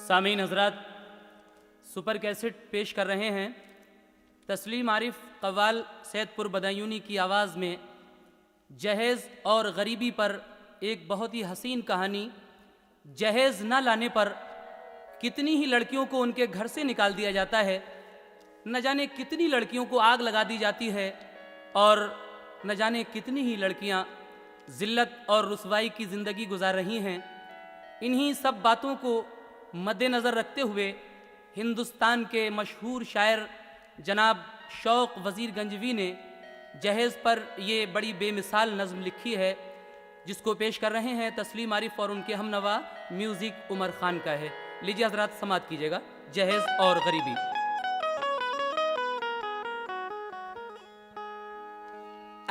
सामीन हजरात, super cassette पेश कर रहे हैं तस्लीम आरिफ कव्वाल सैदपुर बदायूनी की आवाज़ में जहेज़ और गरीबी पर एक बहुत ही हसीन कहानी। जहेज़ न लाने पर कितनी ही लड़कियों को उनके घर से निकाल दिया जाता है, न जाने कितनी लड़कियों को आग लगा दी जाती है और न जाने कितनी ही लड़कियां ज़िल्लत और रुसवाई की ज़िंदगी गुजार रही हैं। इन्हीं सब बातों को मद्देनज़र रखते हुए हिंदुस्तान के मशहूर शायर जनाब शौक़ वज़ीर गंजवी ने जहेज़ पर ये बड़ी बेमिसाल नज़्म लिखी है, जिसको पेश कर रहे हैं तस्लीम आरिफ और उनके हमनवा म्यूज़िक उमर ख़ान का है। लीजिए हज़रात समात कीजिएगा, जहेज़ और गरीबी।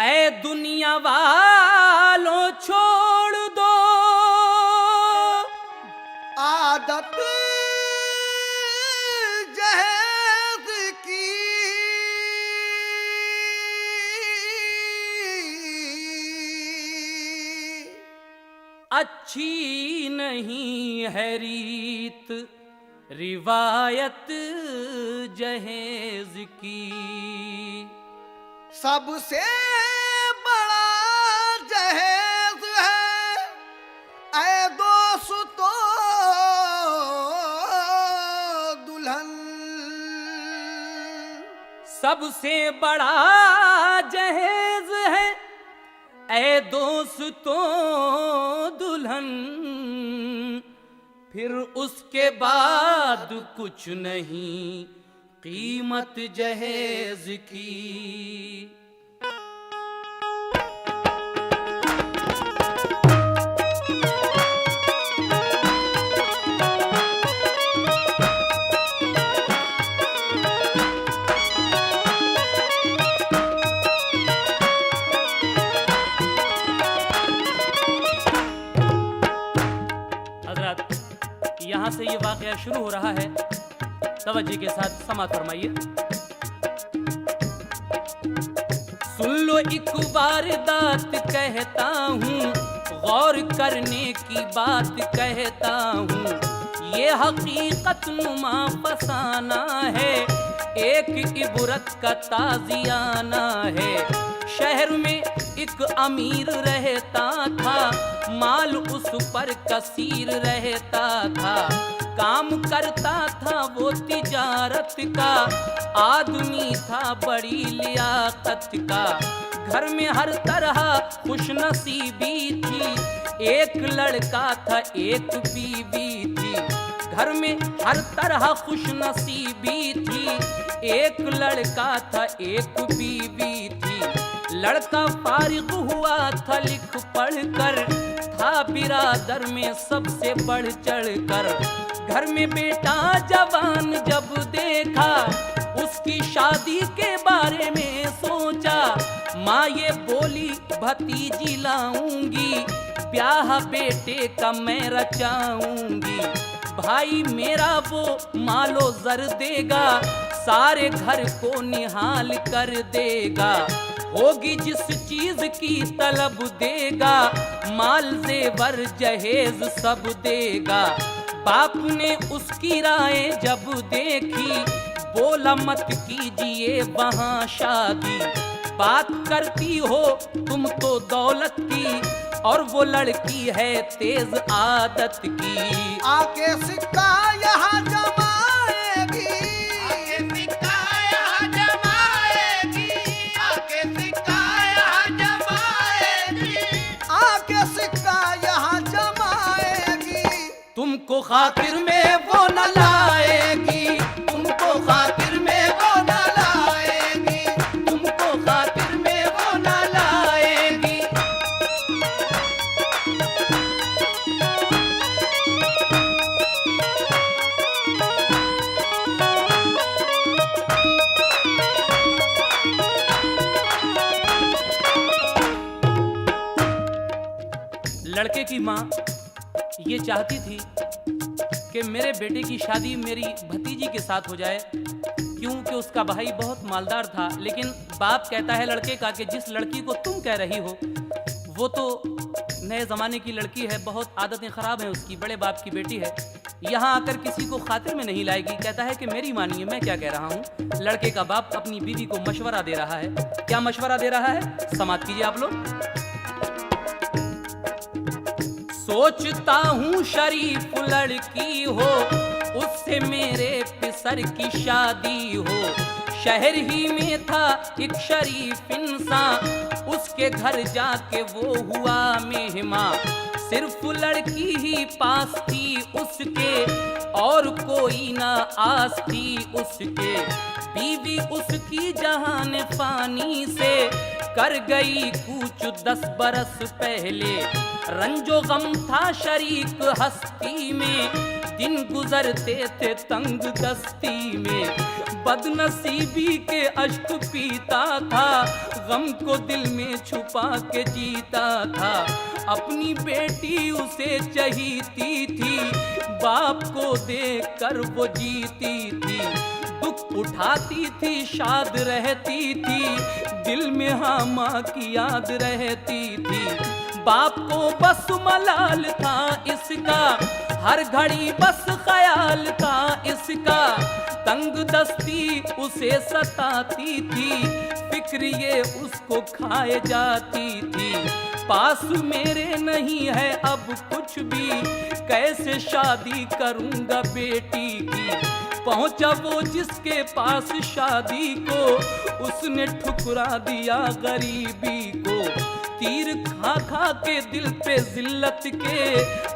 ऐ दुनिया वालों छोड़ दो आदत जहेज़ की, अच्छी नहीं है रीत रिवायत जहेज़ की। सबसे बड़ा जहेज़ है ऐ दोस्तों दुल्हन, सबसे बड़ा जहेज़ है ऐ दोस्तों दुल्हन, फिर उसके बाद कुछ नहीं कीमत जहेज़ की। यहाँ से ये वाक़या शुरू हो रहा है, तवज्जो के साथ समात फरमाइए। सुन लो एक बार दात कहता हूँ, गौर करने की बात कहता हूँ, ये हकीकत नुमा फसाना है, एक इबरत का ताज़ियाना है। शहर में एक अमीर रहता था, माल उस पर कसीर रहता था, काम करता था वो तिजारत का, आदमी था बड़ी लियाकत का। घर में हर तरह खुशनसीबी थी, एक लड़का था एक बीवी थी। घर में हर तरह खुशनसीबी थी, एक लड़का था एक बीवी थी। लड़का फारिग हुआ था लिख पढ़ कर, था बिरादर में सबसे बढ़ चढ़ कर। घर में बेटा जवान जब देखा, उसकी शादी के बारे में सोचा। माँ ये बोली भतीजी लाऊंगी, ब्याह बेटे का मैं रचाऊंगी। भाई मेरा वो मालो जर देगा, सारे घर को निहाल कर देगा। होगी जिस चीज की तलब देगा, माल जेवर जहेज सब देगा। बाप ने उसकी राय जब देखी, बोला मत कीजिए वहाँ शादी। बात करती हो तुम तो दौलत की, और वो लड़की है तेज आदत की। आके सिक्का यहाँ जमाएगी, आके सिक्का यहाँ जमाएगी, आके सिक्का यहाँ जमाएगी, आके सिक्का यहाँ जमाएगी। तुमको खातिर में वो न लाएगी, तुमको खातिर में वो न लाएगी, तुमको खातिर में वो लड़के की माँ ये चाहती थी कि मेरे बेटे की शादी मेरी भतीजी के साथ हो जाए, क्योंकि उसका भाई बहुत मालदार था। लेकिन बाप कहता है लड़के का कि जिस लड़की को तुम कह रही हो वो तो नए ज़माने की लड़की है, बहुत आदतें ख़राब हैं उसकी, बड़े बाप की बेटी है, यहाँ आकर किसी को खातिर में नहीं लाएगी। कहता है कि मेरी मानिए, मैं क्या कह रहा हूँ। लड़के का बाप अपनी बीवी को मशवरा दे रहा है। क्या मशवरा दे रहा है, समाप्त कीजिए आप लोग। सोचता हूँ शरीफ लड़की हो, उससे मेरे पिसर की शादी हो। शहर ही में था एक शरीफ इंसान, उसके घर जाके वो हुआ मेहमान। सिर्फ लड़की ही पास थी उसके, और कोई ना आस थी उसके। बीवी उसकी जहान फानी से कर गई कूच 10 बरस पहले। रंजो गम था शरीक हस्ती में, दिन गुजरते थे तंग दस्ती में। बदनसीबी के अश्क पीता था, गम को दिल में छुपा के जीता था। अपनी बेटी उसे चाहती थी, बाप को देख कर वो जीती थी। दुख उठाती थी, शाद रहती थी, दिल में हाँ माँ की याद रहती थी। बाप को बस मलाल था इसका, हर घड़ी बस ख्याल था इसका। तंग दस्ती उसे सताती थी, फिक्र ये उसको खाए जाती थी। पास मेरे नहीं है अब कुछ भी, कैसे शादी करूंगा बेटी की। पहुंचा वो जिसके पास शादी को, उसने ठुकरा दिया गरीबी को। तीर खा खा के दिल पे जिल्लत के,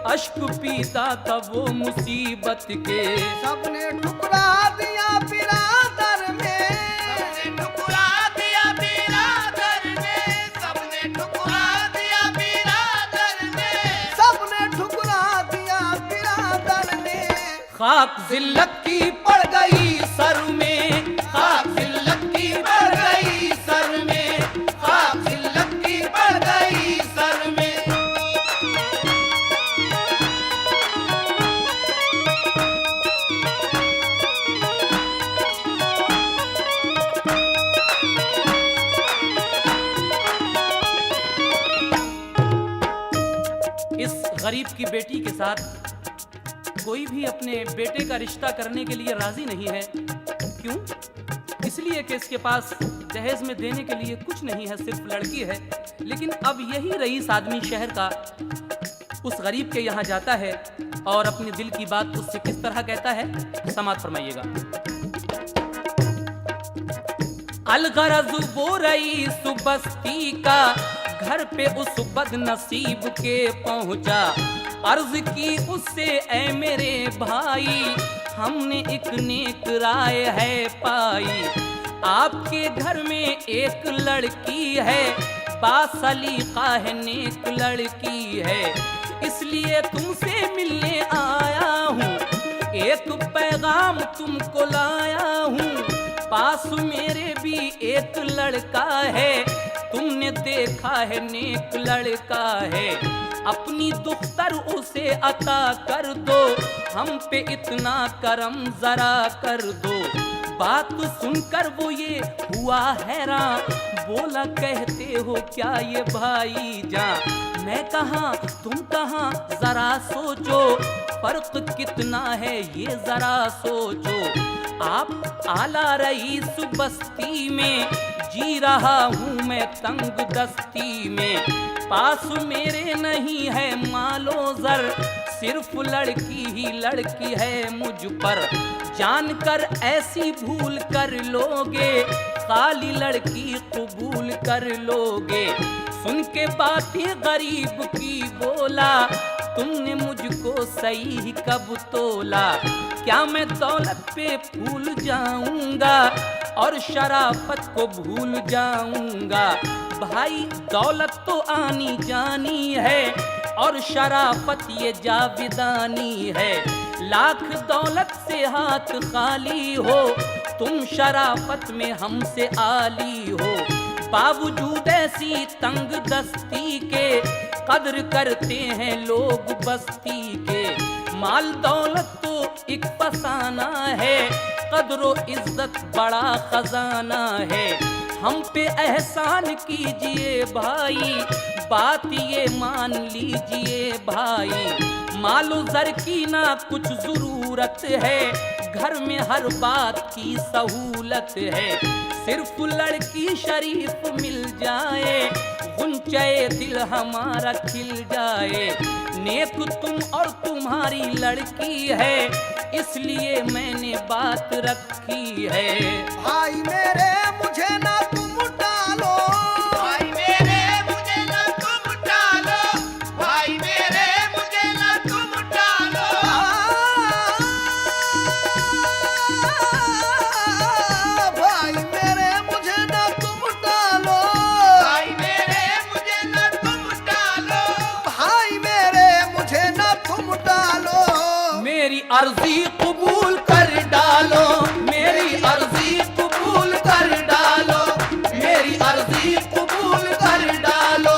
अश्क पीता था वो मुसीबत के। सबने ठुकरा दिया बिरादर में, सबने ठुकरा दिया बिरादर में, सबने ठुकरा दिया बिरादर में, सबने ठुकरा दिया बिरादर ने। खाक जिल्लत की पड़ गई सर में, खाक जिल्लत की पड़ गई सर में, खाक जिल्लत की पड़ गई सर में। इस गरीब की बेटी के साथ कोई भी अपने बेटे का रिश्ता करने के लिए राजी नहीं है। क्यों? इसलिए कि इसके पास दहेज में देने के लिए कुछ नहीं है, सिर्फ लड़की है। लेकिन अब यही रईस आदमी शहर का उस गरीब के यहाँ जाता है और अपने दिल की बात उससे किस तरह कहता है, समाप्त फरमाइएगा। अलगरज वो रईस बस्ती का, घर पे उस बदनसीब के पहुंचा। अर्ज की उससे ऐ मेरे भाई, हमने एक नेक राय है पाई। आपके घर में एक लड़की है, बासलीका है, नेक लड़की है। इसलिए तुमसे मिलने आया हूँ, एक पैगाम तुमको लाया हूँ। पास मेरे भी एक लड़का है, तुमने देखा है नेक लड़का है। अपनी दुख्तर उसे अता कर दो, हम पे इतना करम जरा कर दो। बात सुनकर वो ये हुआ हैरान, बोला कहते हो क्या ये भाई जान। मैं कहाँ तुम कहाँ जरा सोचो, फर्क कितना है ये जरा सोचो। आप आला रईस बस्ती में, जी रहा हूँ मैं तंग दस्ती में। पास मेरे नहीं है मालो जर, सिर्फ लड़की ही लड़की है मुझ पर। जानकर ऐसी भूल कर लोगे, खाली लड़की कबूल कर लोगे। सुन के बातें गरीब की बोला, तुमने मुझको सही कब तोला। क्या मैं दौलत पे फूल जाऊंगा और शराफत को भूल जाऊंगा। भाई दौलत तो आनी जानी है और शराफत ये जाविदानी है। लाख दौलत से हाथ खाली हो, तुम शराफत में हमसे आली हो। बावजूद ऐसी तंग दस्ती के कद्र करते हैं लोग बस्ती के। माल दौलत तो एक फसाना है, कद्र इज्जत बड़ा खजाना है। हम पे एहसान कीजिए भाई, बात ये मान लीजिए भाई। मालो जर की ना कुछ जरूरत है, घर में हर बात की सहूलत है। सिर्फ लड़की शरीफ मिल जाए, गुंचे दिल हमारा खिल जाए। नेक तुम और तुम्हारी लड़की है, इसलिए मैंने बात रखी है। भाई मेरे मुझे ना तुम डालो, भाई मेरे मुझे ना तुम डालो, भाई मेरे मुझे ना तुम डालो, भाई मेरे मुझे ना तुम डालो, भाई मेरे मुझे ना तुम डालो, भाई मेरे मुझे ना तुम डालो। मेरी अर्जी कबूल कर डालो, मेरी अर्जी कबूल कर डालो, मेरी अर्जी कबूल कर डालो।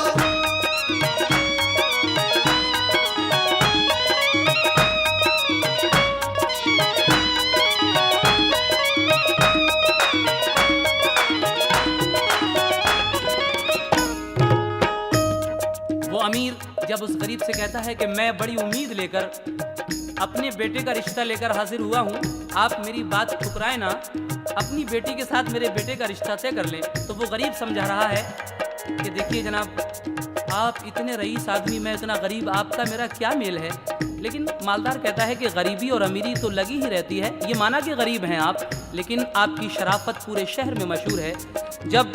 वो अमीर जब उस गरीब से कहता है कि मैं बड़ी उम्मीद लेकर अपने बेटे का रिश्ता लेकर हाजिर हुआ हूँ, आप मेरी बात ठुकराए ना, अपनी बेटी के साथ मेरे बेटे का रिश्ता तय कर लें। तो वो गरीब समझा रहा है कि देखिए जनाब, आप इतने रईस आदमी, मैं इतना गरीब, आपका मेरा क्या मेल है। लेकिन मालदार कहता है कि गरीबी और अमीरी तो लगी ही रहती है। ये माना कि गरीब हैं आप, लेकिन आपकी शराफत पूरे शहर में मशहूर है। जब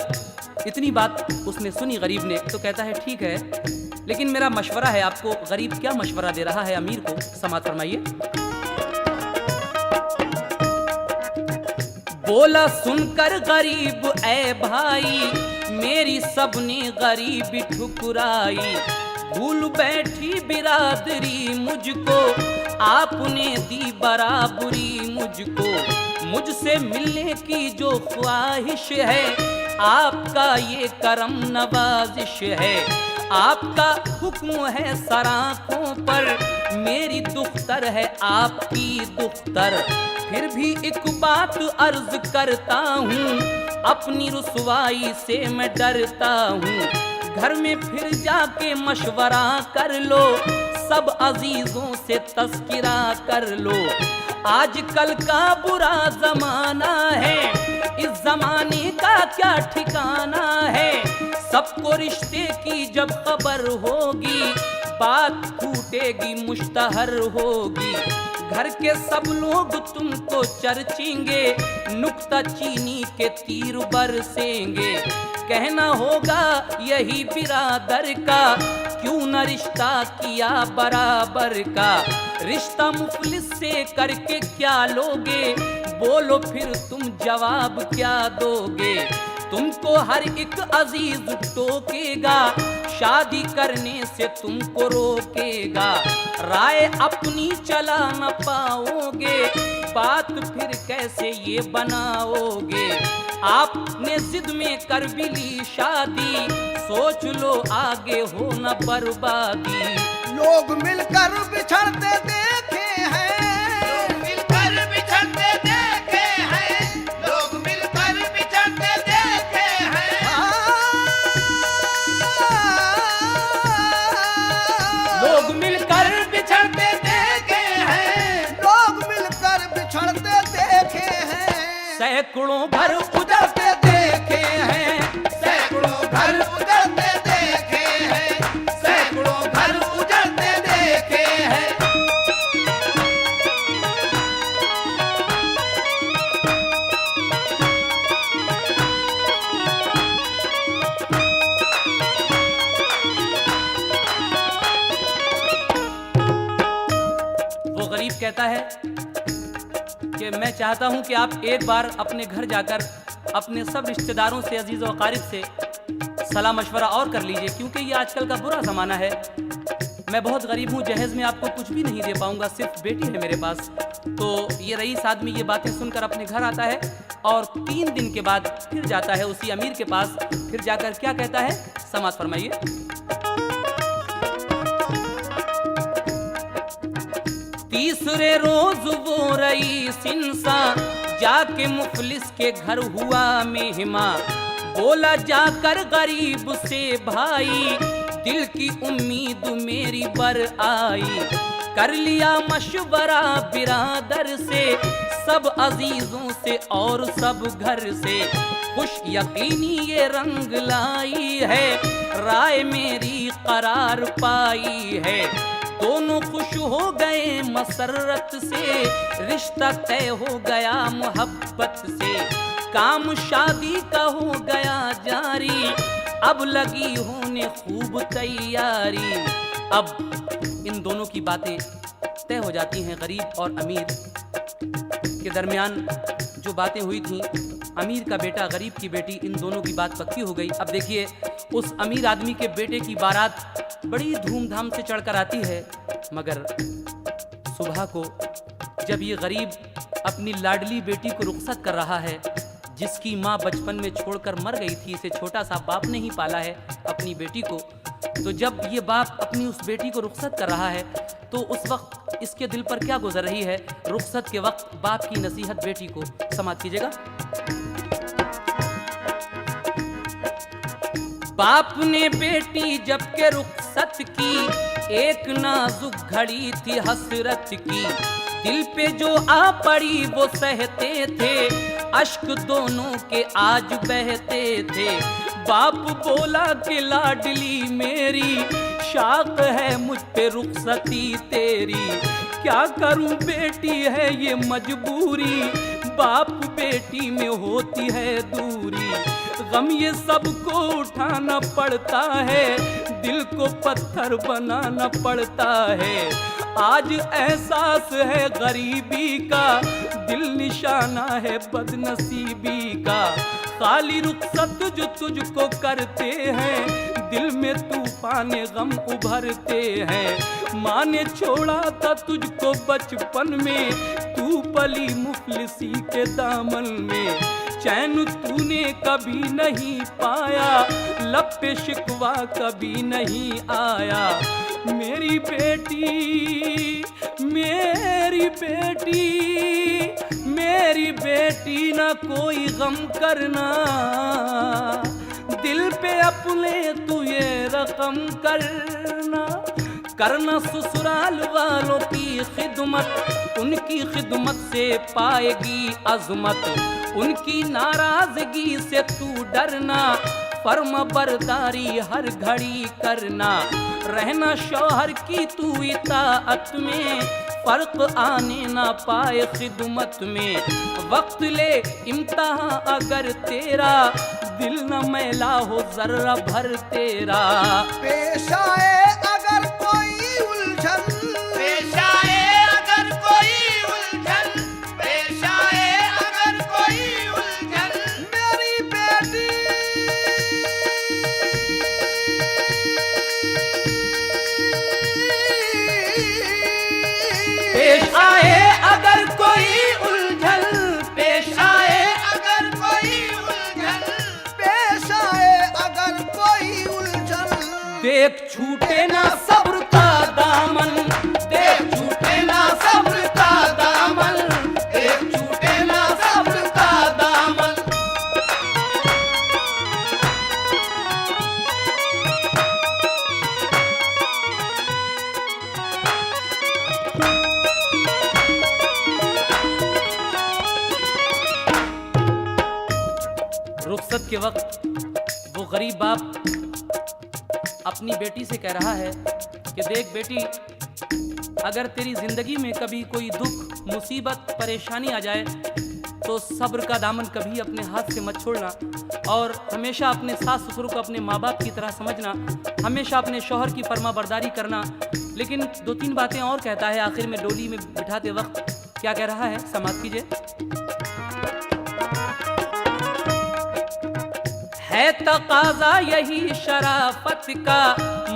इतनी बात उसने सुनी गरीब ने, तो कहता है ठीक है, लेकिन मेरा मशवरा है आपको। गरीब क्या मशवरा दे रहा है अमीर को, समात फरमाइए। बोला सुनकर गरीब ऐ भाई, मेरी सबने गरीबी ठुकराई। भूल बैठी बिरादरी मुझको, आपने दी बराबरी मुझको। मुझसे मिलने की जो ख्वाहिश है, आपका ये करम नवाजिश है। आपका हुक्म है सराखों पर, मेरी दुख्तर है आपकी दुख्तर। फिर भी एक बात अर्ज करता हूँ, अपनी रुसवाई से मैं डरता हूँ। घर में फिर जाके मशवरा कर लो, सब अजीजों से तस्किरा कर लो। आजकल का बुरा जमाना है, इस जमाने का क्या ठिकाना है। सबको रिश्ते की जब खबर होगी, बात फूटेगी मुश्तहर होगी। घर के सब लोग तुमको चर्चेंगे, नुक्ता चीनी के तीर बरसेंगे। कहना होगा यही बिरादर का, क्यों न रिश्ता किया बराबर का। रिश्ता मुफलिस से करके क्या लोगे, बोलो फिर तुम जवाब क्या दोगे। तुमको हर एक अजीज टोकेगा, शादी करने से तुमको रोकेगा। राय अपनी चला न पाओगे, बात फिर कैसे ये बनाओगे। आपने जिद में कर भी ली शादी, सोच लो आगे हो न बर्बादी। लोग मिलकर बिछड़ते देखे हैं, लोग मिलकर बिछड़ते देखे हैं, लोग मिलकर बिछड़ते देखे हैं। लोग मिलकर बिछड़ते देखे हैं, लोग मिलकर बिछड़ते देखे हैं। सैकड़ों घर उजड़ते देखे हैं, सैकड़ों घर उजड़ते देखे हैं, सैकड़ों घर उजड़ते देखे हैं। वो गरीब कहता है कि मैं चाहता हूं कि आप एक बार अपने घर जाकर अपने सब रिश्तेदारों से, अजीज व अकारिब से सलाह मशवरा और कर लीजिए, क्योंकि ये आजकल का बुरा ज़माना है। मैं बहुत गरीब हूँ, जहेज में आपको कुछ भी नहीं दे पाऊंगा, सिर्फ बेटी है मेरे पास। तो ये रईस आदमी ये बातें सुनकर अपने घर आता है और 3 दिन के बाद फिर जाता है उसी अमीर के पास। फिर जाकर क्या कहता है, समाज फरमाइए। तीसरे रोज वो रईस इंसान जाके मुफलिस के घर हुआ मेहमा, बोला जाकर गरीब से भाई दिल की उम्मीद मेरी बर आई। कर लिया मशवरा बिरादर से, सब अजीजों से और सब घर से, खुश यकीनी ये रंग लाई है, राय मेरी करार पाई है। दोनों खुश हो गए मसरत से, रिश्ता तय हो गया मोहब्बत से, काम शादी का हो गया जारी, अब लगी होने खूब तैयारी। अब इन दोनों की बातें तय हो जाती हैं। गरीब और अमीर के दरमियान जो बातें हुई थीं, अमीर का बेटा गरीब की बेटी, इन दोनों की बात पक्की हो गई। अब देखिए, उस अमीर आदमी के बेटे की बारात बड़ी धूमधाम से चढ़कर आती है, मगर सुबह को जब ये गरीब अपनी लाडली बेटी को रुखसत कर रहा है, जिसकी माँ बचपन में छोड़कर मर गई थी, इसे छोटा सा बाप ने ही पाला है अपनी बेटी को, तो जब ये बाप अपनी उस बेटी को रुखसत कर रहा है तो उस वक्त इसके दिल पर क्या गुजर रही है। रुखसत के वक्त बाप की नसीहत बेटी को समाप्त कीजिएगा। बाप ने बेटी जब के रुखसत की, एक नाजुक घड़ी थी हसरत की, दिल पे जो आ पड़ी वो सहते थे, अश्क दोनों के आज बहते थे। बाप बोला कि लाडली मेरी, शाक है मुझ पे रुखसती तेरी, क्या करूं बेटी है ये मजबूरी, बाप बेटी में होती है दूरी, गम ये सबको उठाना पड़ता है, दिल को पत्थर बनाना पड़ता है। आज एहसास है गरीबी का, दिल निशाना है बदनसीबी का, खाली रुखसत जो तुझको करते हैं, दिल में तूफान गम उभरते हैं। माँ ने छोड़ा था तुझको बचपन में, तू पली मुफलिसी के दामन में, चैन तूने कभी नहीं पाया, लब पे शिकवा कभी नहीं आया। मेरी बेटी, मेरी बेटी, मेरी बेटी ना कोई गम करना, दिल पे अपने तू ये रकम करना, करना ससुराल वालों की खिदमत, उनकी खिदमत से पाएगी अजमत, उनकी नाराजगी से तू डरना, फर्मा बरदारी हर घड़ी करना, रहना शौहर की तू इताअत में, फर्क आने ना पाए खिदमत में, वक्त ले इम्तिहान अगर तेरा, दिल न मैला हो जर्रा भर तेरा। पेश आए अगर कोई उलझन, पेश आए अगर कोई उलझन, पेश आए अगर कोई उलझन, मेरी बेटी, पेश आए अगर कोई उलझन, पेश आए अगर कोई उलझन, पेश आए अगर कोई उलझन, देख छूटे ना सब्र का दामन, देख छूटे ना सब्र का दामन, देख छूटे ना सब्र का दामन। रुखसत के वक्त वो गरीब बाप अपनी बेटी से कह रहा है कि देख बेटी, अगर तेरी जिंदगी में कभी कोई दुख मुसीबत परेशानी आ जाए तो सब्र का दामन कभी अपने हाथ से मत छोड़ना, और हमेशा अपने सास ससुर को अपने माँ बाप की तरह समझना, हमेशा अपने शौहर की फर्मा बरदारी करना। लेकिन 2-3 बातें और कहता है आखिर में डोली में बिठाते वक्त। क्या कह रहा है, समाप्त कीजिए। है तकाजा यही शराफत का,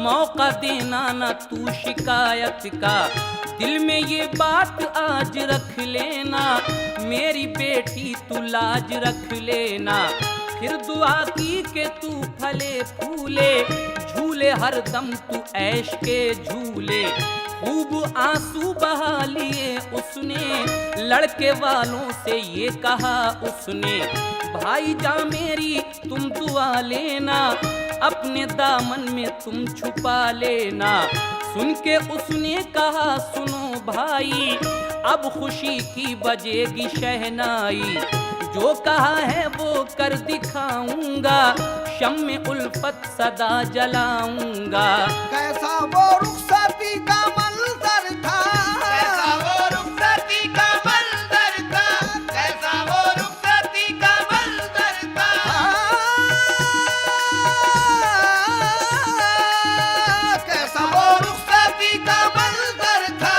मौका देना ना तू शिकायत का, दिल में ये बात आज रख लेना, मेरी बेटी तू लाज रख लेना। फिर दुआ की के तू फले फूले, झूले हर दम तू ऐश के झूले। खूब आंसू बहा लिए उसने, लड़के वालों से ये कहा उसने, भाई जा मेरी तुम दुआ लेना, अपने दामन में तुम छुपा लेना। सुन के उसने कहा सुनो भाई, अब खुशी की बजेगी शहनाई, जो कहा है वो कर दिखाऊंगा, शम्मे उल्फत सदा जलाऊंगा। कैसा वो रुखसती का मंजर था, कैसा वो रुखसती का मंजर था, कैसा वो रुखसती का मंजर था। कैसा वो रुखसती का मंजर था,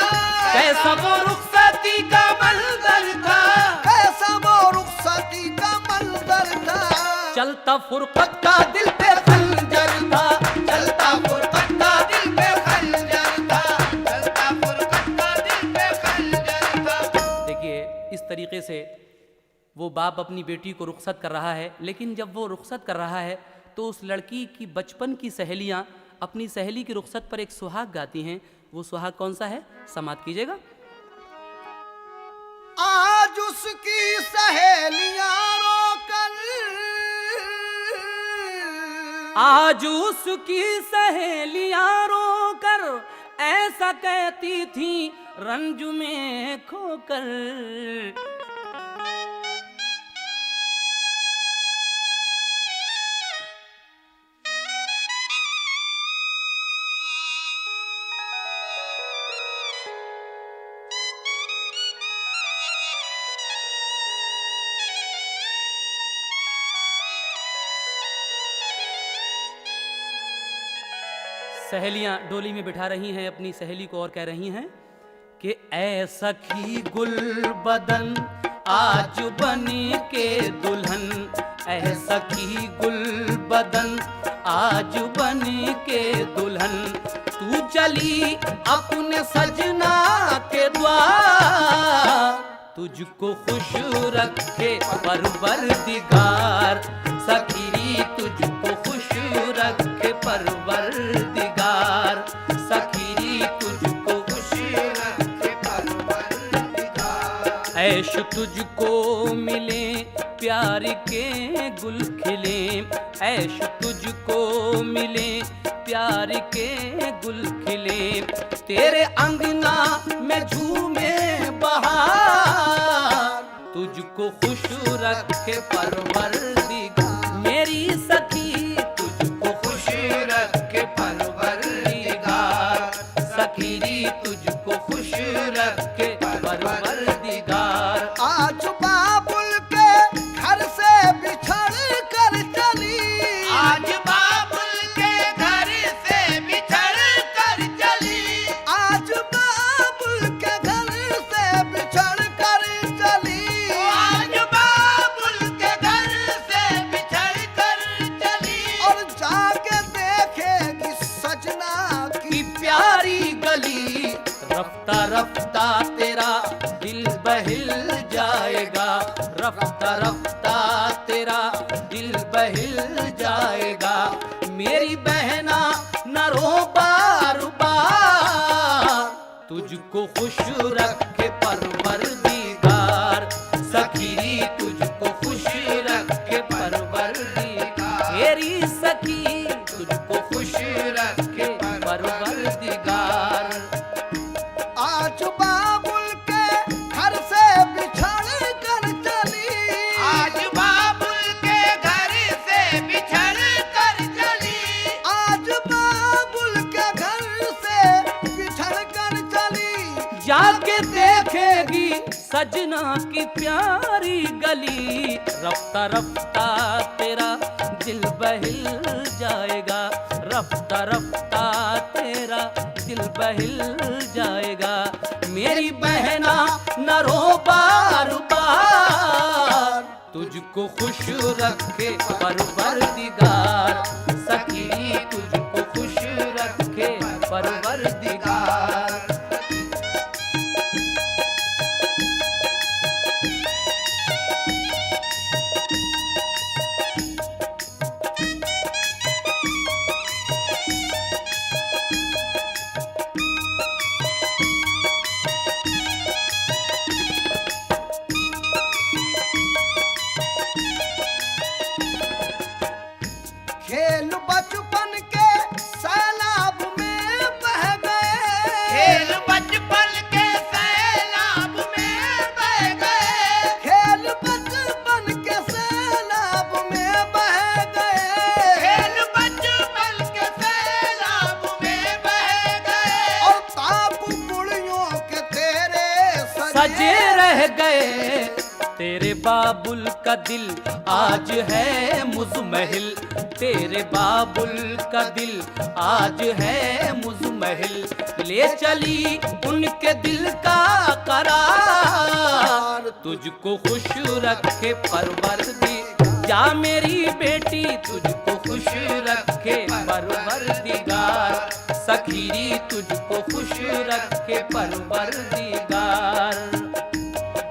कैसा वो रुखसती का मंजर था, कैसा वो रुखसती का मंजर था। चलता फुरकत का दिल पे खंजर था, चलता फुरकत का दिल पे खंजर था, चलता फुरकत का दिल पे खंजर था। देखिए इस तरीके से वो बाप अपनी बेटी को रुखसत कर रहा है, लेकिन जब वो रुखसत कर रहा है तो उस लड़की की बचपन की सहेलियां अपनी सहेली की रुखसत पर एक सुहाग गाती हैं। वो सुहाग कौन सा है, समाप्त कीजिएगा। आज उसकी सहेलियां रोकर, आज उसकी सहेलियां रोकर ऐसा कहती थी रंज में खोकर। सहेलियां डोली में बिठा रही हैं अपनी सहेली को और कह रही हैं कि ऐ सखी गुल बदन आज बनी के दुल्हन, ऐ सखी गुल बदन आज बनी के दुल्हन, तू चली अपने सजना के द्वार, तुझको खुश रखे परवरदिगार, सखी तुझको खुश रखे परवरदिगार, सखी तुझको खुश रखे परवरदिगार। ऐश तुझको मिले प्यार के गुल खिले, ऐश तुझको मिले प्यार के गुल खिले, तेरे अंगना में झूमे बहार, तुझको खुश रखे परवरदिगार, मेरी सखी तुझको खुश रखे परवरदिगार, सखी तुझको खुश रखे परवरदिगार। आज बाबुल के घर से बिछड़ कर चली, आज बाबुल के घर से बिछड़ कर चली, आज बाबुल के घर से बिछड़ कर चली, आज बाबुल के घर से बिछड़ कर चली, और जाके देखेगी सजना की प्यारी गली, रफ्ता रफ्ता तेरा दिल बहिल जाएगा, रफ्ता रफ्ता तेरा दिल बहिल जाएगा, मेरी बहना न रो बार बार, तुझको खुश रखे परवरदिगार, सखी तुझको खुश रखे परवरदिगार, मेरी सखी तुझको खुश रखे परवरदिगार। आज बाबुल के घर से बिछड़ कर चली, आज बाबुल के घर से बिछड़ कर चली, आज बाबुल के घर से बिछड़ कर चली, जाके देखेगी सजना की प्यारी गली, रफ्ता रफ्ता तेरा दिल बहिल जाएगा, रफ्ता रफ्ता तेरा दिल बहिल जाएगा, मेरी बहना न रो बार बार, तुझको खुश रखे परवरदिगार, सखी तुझको खुश रखे परवरदिगार। खेल बचपन के सैलाब में बह गए। खेल बचपन के सैलाब में बह गए। खेल बचपन के सैलाब में बह गए। खेल बचपन के सैलाब में बह गए। और ताप कुड़ियों के तेरे सजे रह गए। तेरे बाबुल का दिल आज है मुजमहिल, तेरे बाबुल का दिल आज है मुजमहिल। ले चली उनके दिल का करार, तुझको खुश रखे परवरदिगार। जा मेरी बेटी तुझको खुश रखे परवरदिगार। सखीरी तुझको खुश रखे परवरदिगार।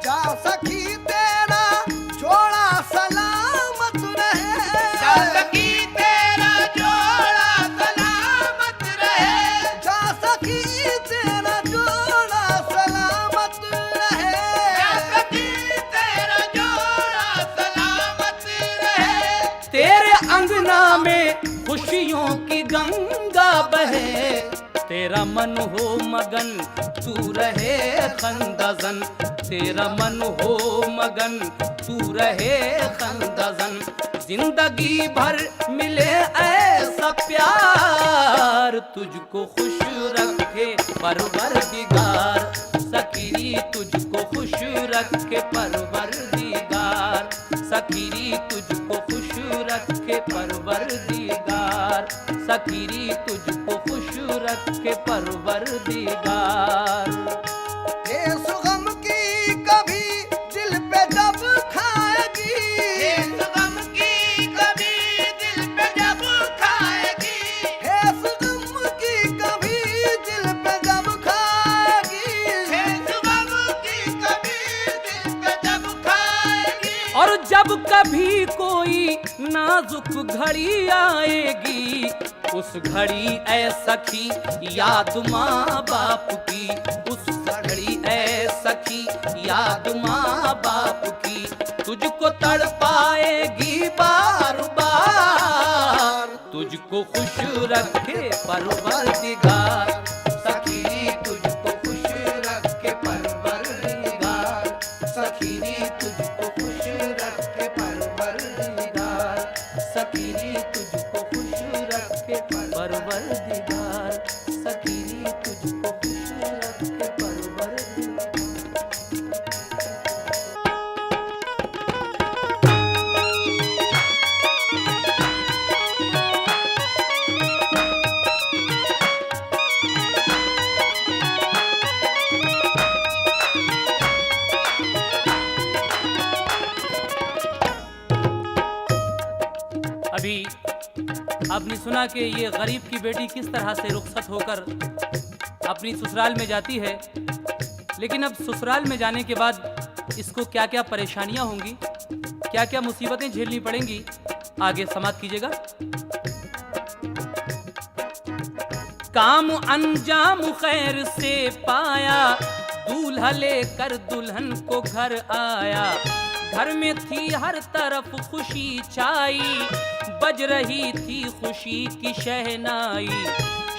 जा सखी तेरा जोड़ा सलामत रहे। जा सखी तेरा जोड़ा सलामत रहे। जा सखी तेरा जोड़ा सलामत रहे। जा सखी तेरा जोड़ा सलामत रहे। तेरे अंगना में खुशियों की गंगा बहे। तेरा मन हो मगन तू रहे खंदजन। तेरा मन हो मगन तू रहे खंदजन। जिंदगी भर मिले ऐसा प्यार, तुझको खुश रखे परवरदिगार। सखीरी तुझको खुश रखे परवरदिगार। सखीरी तुझको खुश रखे परवरदिगार। सखीरी तुझको खुश रखे परवरदिगार। इस गम की कभी दिल पे जब खाएगी। इस गम की कभी दिल पे जब खाएगी। इस गम की कभी दिल पे जब खाएगी। इस गम की कभी दिल पे जब खाएगी। और जब कभी कोई नाजुक घड़ी आएगी, उस घड़ी ऐ सखी याद माँ बाप की। उस घड़ी ऐ सखी याद माँ बाप की। तुझको तड़पाएगी बार बार, तुझको खुश रखे परवरदिगार। सखी तुझको खुश रखे परवरदिगार। सखीरी तुझको खुश रखे परवरदिगार। सखीरी तुझको खुश रखे परवरदिगार। सखीरी तुझको खुश रखे परवरदिगार। अभी आपने सुना कि ये गरीब की बेटी किस तरह से रुखसत होकर अपनी ससुराल में जाती है, लेकिन अब ससुराल में जाने के बाद इसको क्या क्या परेशानियां होंगी, क्या क्या मुसीबतें झेलनी पड़ेंगी, आगे समाप्त कीजिएगा। काम अंजाम खैर से पाया, दूल्हा लेकर दुल्हन को घर आया। घर में थी हर तरफ खुशी छाई, बज रही थी खुशी की शहनाई।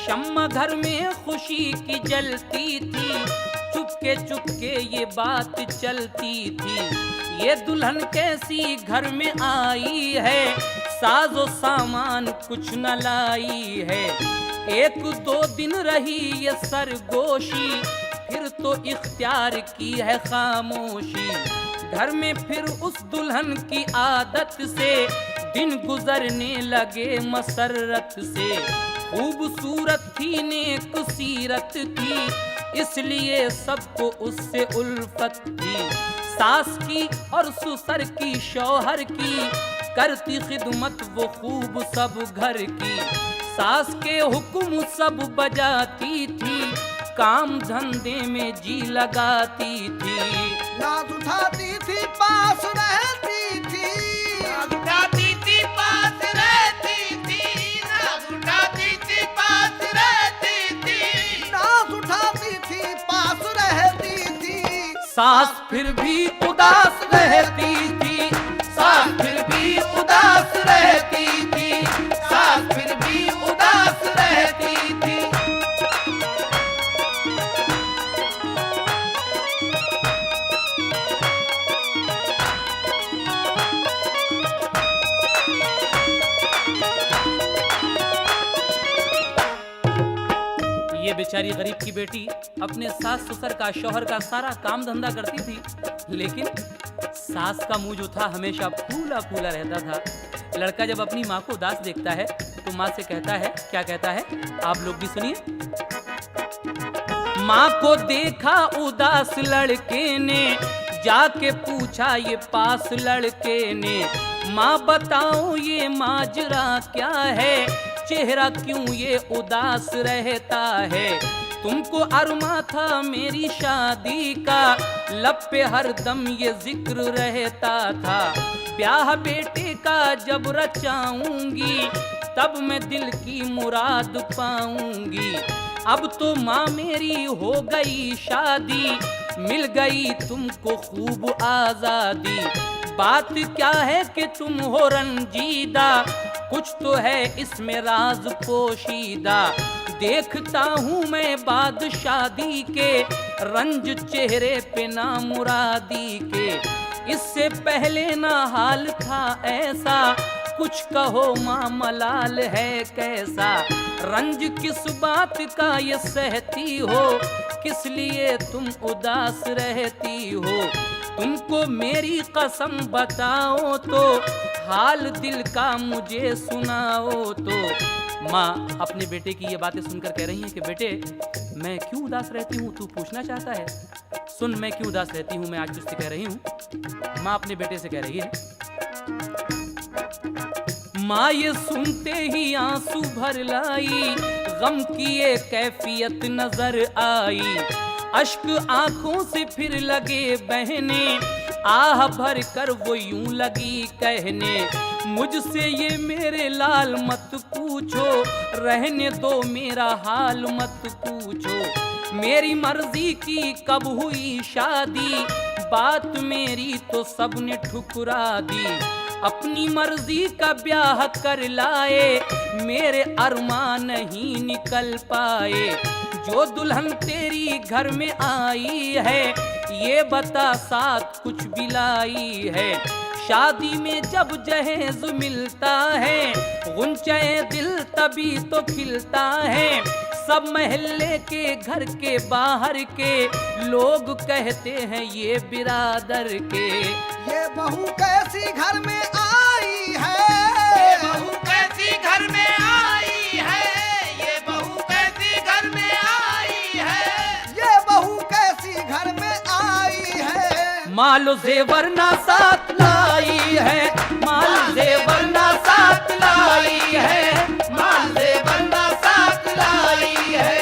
शम्मा घर में खुशी की जलती थी, चुपके चुपके ये बात चलती थी। ये दुल्हन कैसी घर में आई है, साजो सामान कुछ न लाई है। एक दो दिन रही ये सरगोशी, फिर तो इख्तियार की है खामोशी। घर में फिर उस दुल्हन की आदत से दिन गुजरने लगे मसरत से। खूबसूरत थी नेक सीरत थी, इसलिए सबको उससे उल्फत थी। सास की और ससुर की शौहर की, करती खिदमत वो खूब सब घर की। सास के हुक्म सब बजाती थी, काम धंधे में जी लगाती थी। नाज उठाती थी पास रहती थी, नाज उठाती थी पास रहती थी, नाज उठाती थी पास रहती थी, नाज उठाती थी पास रहती थी। सास फिर भी उदास रहती थी, सास फिर भी उदास रहती थी, सास फिर भी उदास रहती थी। ये बेचारी गरीब की बेटी अपने सास ससुर का, शौहर का सारा काम धंधा करती थी, लेकिन सास का मुंह जो था हमेशा फूला फूला रहता था। लड़का जब अपनी माँ को उदास देखता है तो माँ से कहता है, क्या कहता है, आप लोग भी सुनिए। माँ को देखा उदास लड़के ने, जाके पूछा ये पास लड़के ने, माँ बताओ ये माजरा क्या है, चेहरा क्यों ये उदास रहता है। तुमको अरमा था मेरी शादी का, लब पे हर दम ये जिक्र रहता था। ब्याह बेटे का जब रचाऊंगी, तब मैं दिल की मुराद पाऊंगी। अब तो माँ मेरी हो गई शादी, मिल गई तुमको खूब आजादी। बात क्या है कि तुम हो रंजीदा, कुछ तो है इसमें राज पोशीदा। देखता हूँ मैं बाद शादी के, रंज चेहरे पे ना मुरादी के। इससे पहले ना हाल था ऐसा, कुछ कहो माँ मलाल है कैसा। रंज किस बात का ये सहती हो, किस लिए तुम उदास रहती हो। तुमको मेरी कसम बताओ तो, हाल दिल का मुझे सुनाओ तो। माँ अपने बेटे की ये बातें सुनकर कह रही हैं कि बेटे मैं क्यों उदास रहती हूँ, तू पूछना चाहता है, सुन मैं क्यों उदास रहती हूँ, मैं आज तुझसे कह रही हूँ। माँ अपने बेटे से कह रही है। माँ ये सुनते ही आंसू भर लाई, गम की ये कैफियत नजर आई। अश्क आंखों से फिर लगे बहने, आह भर कर वो यूं लगी कहने। मुझसे ये मेरे लाल मत पूछो, रहने दो मेरा हाल मत पूछो। मेरी मर्जी की कब हुई शादी, बात मेरी तो सबने ठुकरा दी। अपनी मर्जी का ब्याह कर लाए, मेरे अरमान नहीं निकल पाए। जो दुल्हन तेरी घर में आई है, ये बता साथ कुछ भी लाई है। शादी में जब जहेज मिलता है, गुंचे दिल तभी तो खिलता है। सब महल्ले के घर के बाहर के लोग कहते हैं ये बिरादर के। ये बहू कैसी घर में आई है, ये बहू कैसी घर में आई है, ये बहू कैसी घर में आई है, ये बहू कैसी घर में आई है। मालो जेवर ना साथ लाई है, माल जेवर ना साथ लाई है, माल से बंदा साथ लाई है।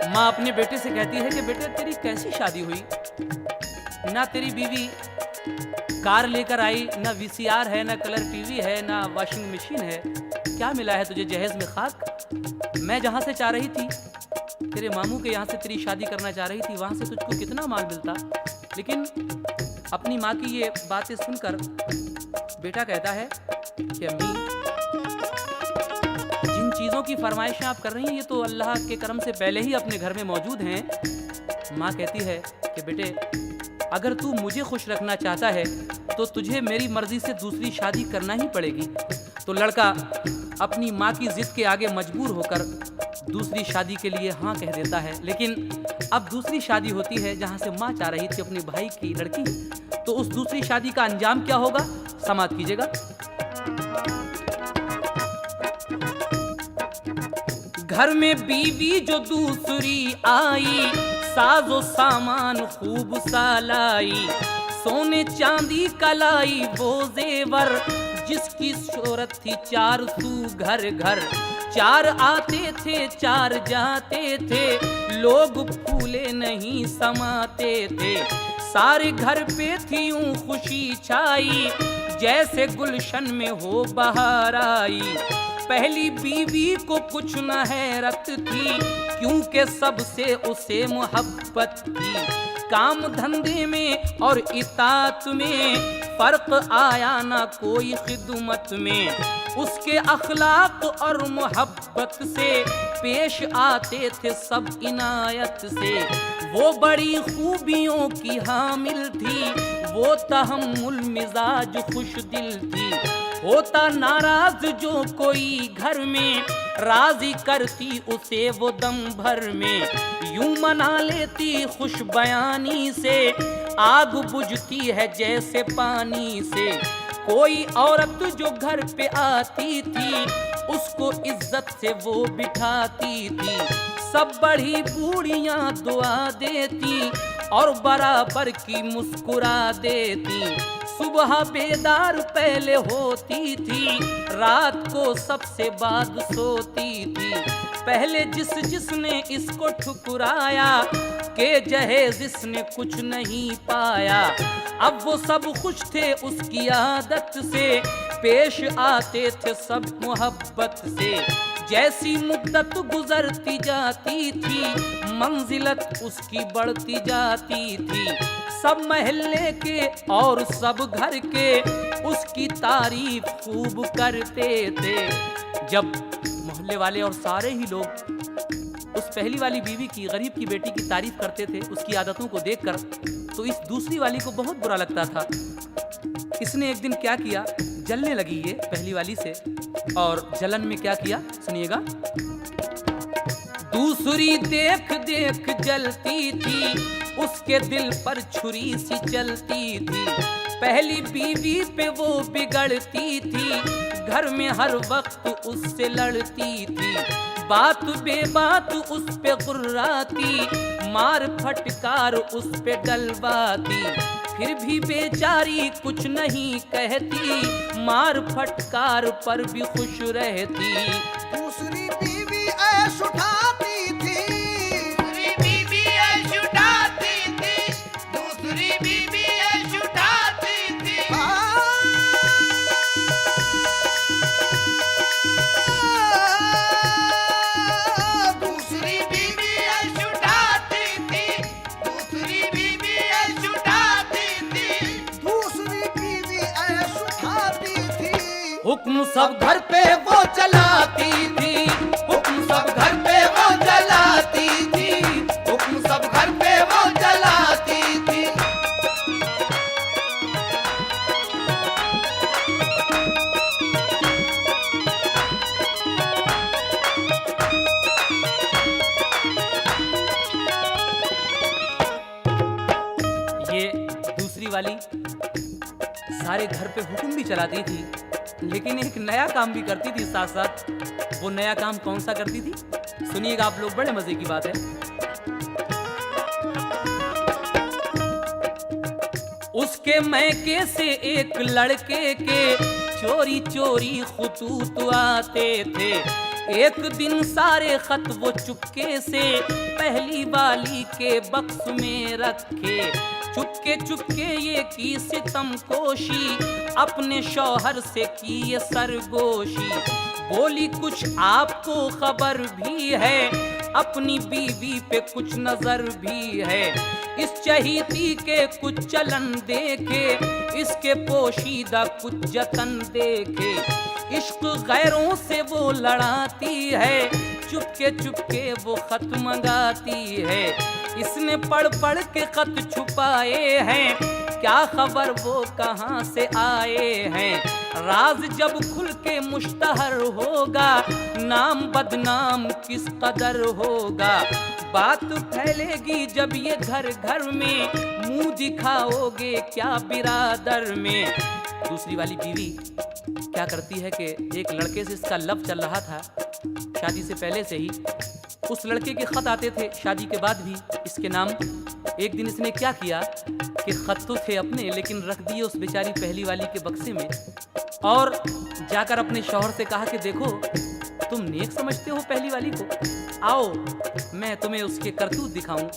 माँ अपने बेटे से कहती है कि बेटे तेरी कैसी शादी हुई, ना तेरी बीवी कार लेकर आई, ना वीसीआर है, ना कलर टीवी है, ना वॉशिंग मशीन है, क्या मिला है तुझे जहेज में खाक। मैं जहाँ से चाह रही थी, तेरे मामू के यहाँ से तेरी शादी करना चाह रही थी, वहाँ से तुझको कितना माल मिलता। लेकिन अपनी माँ की ये बातें सुनकर बेटा कहता है कि अम्मी जिन चीज़ों की फरमाइशें आप कर रही हैं ये तो अल्लाह के करम से पहले ही अपने घर में मौजूद हैं। माँ कहती है कि बेटे अगर तू मुझे खुश रखना चाहता है तो तुझे मेरी मर्जी से दूसरी शादी करना ही पड़ेगी। तो लड़का अपनी माँ की जिद के आगे मजबूर होकर दूसरी शादी के लिए हाँ कह देता है। लेकिन अब दूसरी शादी होती है जहाँ से माँ चाह रही थी अपने भाई की लड़की, तो उस दूसरी शादी का अंजाम क्या होगा, समाप्त कीजिएगा। घर में बीवी जो दूसरी आई, साजो सामान खूब सा लाई, सोने चांदी कलाई वो जेवर, जिसकी शोहरत थी 4 सू घर घर। 4 आते थे 4 जाते थे, लोग फूले नहीं समाते थे। सारे घर पे थी यूं खुशी छाई, जैसे गुलशन में हो बहार आई। पहली बीवी को कुछ न हैरत थी, क्योंकि सबसे उसे मोहब्बत थी। काम धंधे में और इताअत में फर्क आया ना कोई खिदमत में। उसके अखलाक और मोहब्बत से पेश आते थे सब इनायत से। वो बड़ी खूबियों की हामिल थी, वो तहम्मुल मिजाज खुश दिल थी। होता नाराज जो कोई घर में, राजी करती उसे वो दम भर में। यूं मना लेती खुश बयानी से, आग बुझती है जैसे पानी से। कोई औरत जो घर पे आती थी, उसको इज्जत से वो बिठाती थी। सब बड़ी बूढ़ियां दुआ देती और बराबर की मुस्कुरा देती। सुबह बेदार पहले होती थी, रात को सबसे बाद सोती थी। पहले जिसने इसको ठुकराया, के जहेज इसने कुछ नहीं पाया। अब वो सब खुश थे उसकी आदत से, पेश आते थे सब मोहब्बत से। जैसी मुद्दत गुजरती जाती थी, मंजिलत उसकी बढ़ती जाती थी। सब महल्ले के और सब घर के उसकी तारीफ खूब करते थे। जब मोहल्ले वाले और सारे ही लोग उस पहली वाली बीवी की, गरीब की बेटी की तारीफ करते थे उसकी आदतों को देखकर, तो इस दूसरी वाली को बहुत बुरा लगता था। इसने एक दिन क्या किया, जलने लगी ये पहली वाली से, और जलन में क्या किया सुनिएगा। दूसरी देख देख जलती थी, उसके दिल पर छुरी सी चलती थी। पहली बीवी पे वो बिगड़ती थी, घर में हर वक्त उससे लड़ती थी। बात बेबात उस पे गुर्राती, मार फटकार उस पे डलवाती। फिर भी बेचारी कुछ नहीं कहती, मार फटकार पर भी खुश रहती। दूसरी बीवी ऐश उठाती थी, दूसरी बीवी ऐश उठाती थी, दूसरी बीवी ऐश उठाती थी। दूसरी बीवी ऐश उठाती थी, दूसरी बीवी ऐश उठाती थी। दूसरी बीवी ऐश उठाती थी। हुक्म सब घर पे वो चलाती थी, हुक्म सब घर पे वो जलाती थी, हुक्म सब घर पे वो जलाती थी। ये दूसरी वाली सारे घर पे हुक्म भी चलाती थी, लेकिन एक नया काम भी करती थी साथ साथ। वो नया काम कौन सा करती थी सुनिएगा आप लोग, बड़े मजे की बात है। उसके मैके से एक लड़के के चोरी चोरी खुतूत आते थे। एक दिन सारे खत वो चुपके से पहली वाली के बक्स में रखे। चुपके चुपके ये की सितम कोशी, अपने शौहर से की ये सरगोशी। बोली कुछ आपको खबर भी है, अपनी बीवी पे कुछ नजर भी है। इस चहीती के कुछ चलन देखे, इसके पोशीदा कुछ जतन देखे। इश्क गैरों से वो लड़ाती है, चुपके चुपके वो खत मंगाती है। इसने पढ़ पढ़ के खत छुपाए हैं, क्या खबर वो कहाँ से आए हैं। राज जब खुल के मुश्तहर होगा, नाम बदनाम किस कदर होगा। बात फैलेगी जब ये घर घर में, मुंह दिखाओगे क्या बिरादर में। दूसरी वाली बीवी क्या करती है कि एक लड़के से इसका लव चल रहा था, शादी से पहले से ही उस लड़के के खत आते थे, शादी के बाद भी इसके नाम। एक दिन इसने क्या किया कि खत तो थे अपने, लेकिन रख दिए उस बेचारी पहली वाली के बक्से में, और जाकर अपने शौहर से कहा कि देखो तुम नेक समझते हो पहली वाली को, आओ मैं तुम्हें उसके करतूत दिखाऊं।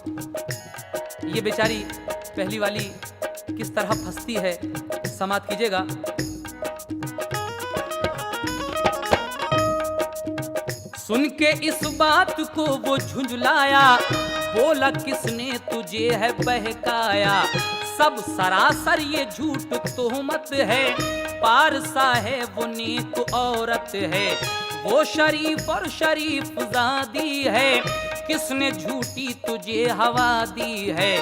ये बेचारी पहली वाली किस तरह फंसती है, समाप्त कीजिएगा। सुन के इस बात को वो झुंझलाया, बोला किसने तुझे है बहकाया, सब सरासर ये झूठ तोहमत है, पारसा है वो नेक औरत है, वो शरीफ और शरीफ ज़ादी है, किसने झूठी तुझे हवा दी है।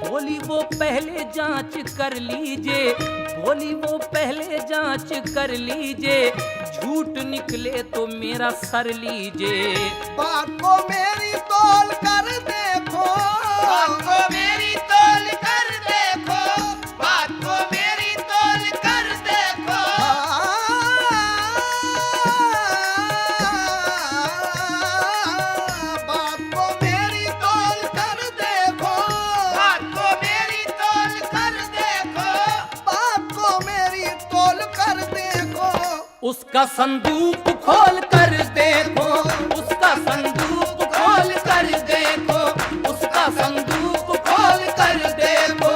बोली वो पहले जांच कर लीजिए, बोली वो पहले जांच कर लीजिए, झूठ निकले तो मेरा सर लीजिए। बात को मेरी तौल कर देखो, बात को मेरी तौल कर देखो, बात को मेरी तौल कर देखो, बात को मेरी तौल कर देखो, बात को मेरी तौल कर देखो, बात को मेरी तौल कर देखो। उसका संदूक खोल कर देखो, उसका संदूक खोल कर देखो, उसका संदूक खोल कर देखो।